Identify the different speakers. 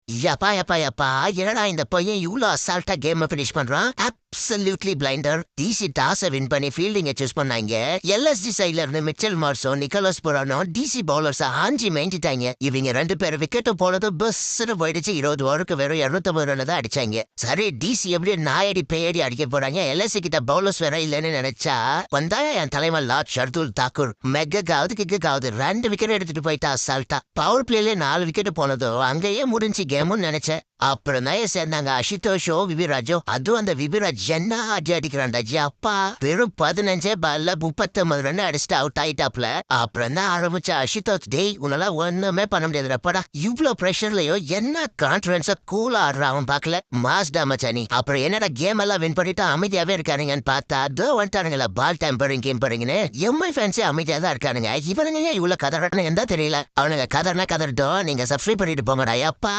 Speaker 1: யப்பா யப்பா யப்பா என்னடா இந்த பையன் இவ்வளோ அசால்ட்டா கேம் ஃபினிஷ் பண்றான். Absolutely blinder. டிசி டாஸை வின் பண்ணி ஃபீல்டிங்கை சூஸ் பண்ணாங்க. எல்எஸ்டி சைட்ல இருந்து மிச்சல் மார்ஸும் நிக்கோலஸ் புரானோ டிசி பவுலர்ஸ் ஆஞ்சி மேய்ஞ்சிட்டாங்க. இவங்க 2 பேர் விக்கெட்டு போனது பஸ்ன்னு போயிடுச்சு. 20 ஓவருக்கு வெறும் 250 ரன் தான் அடிச்சாங்க. சரி டிசி எப்படி நாயடி பேயடி அடிக்க போறாங்க. எல்எஸ்சி கிட்ட பவுலர்ஸ் வேற இல்லைன்னு நினைச்சா வந்தா என் தலைவர் லார்ட் ஷர்துல் தாக்கூர் மெக்காவது கிக்காவது 2 விக்கெட் எடுத்துட்டு போயிட்டா அசால்ட்டா. பவர் பிளேல 4 விக்கெட் போனதோ அங்கேயே முடிஞ்சு கேமுன்னு நினைச்சேன். அப்புறம் தான் சேர்ந்தாங்க அஷிதோஷோ விபிராஜோ. அதுவும் அந்த விபிராஜ் என்ன அடி அடிக்கிறான்டா அப்பா. வெறும் 15 பால்ல 39 ரன் அடிச்சுட்டு அவுட் ஆயிட்டாப்ல. அப்புறம் தான் ஆரம்பிச்ச அஷிதோஷ் டேய் உன்னால ஒண்ணுமே பண்ண முடியாதுப்படா. இவ்வளவு பிரஷர்லயோ என்ன கான்பிடன்ஸா கூலா ஆடுறான் அவன் பாக்கல. மாஸ்டா மச்சானி. அப்புறம் என்னடா கேம் எல்லாம் வின் பண்ணிட்டு அமைதியாவே இருக்கானுங்கன்னு பார்த்தா அதோ வந்துட்டானுங்களா பால் டெம்பரிங் கேம்பரிங்னு. எம்ஐ ஃபேன்ஸே அமைதியா தான் இருக்கானுங்க. இவனுங்க இவ்வளவு கதறானுங்க தான் தெரியல. அவனுங்க கதர்னா கதறட்டும். நீங்க சப்ஸ்கிரைப் பண்ணிட்டு போங்கடா அப்பா.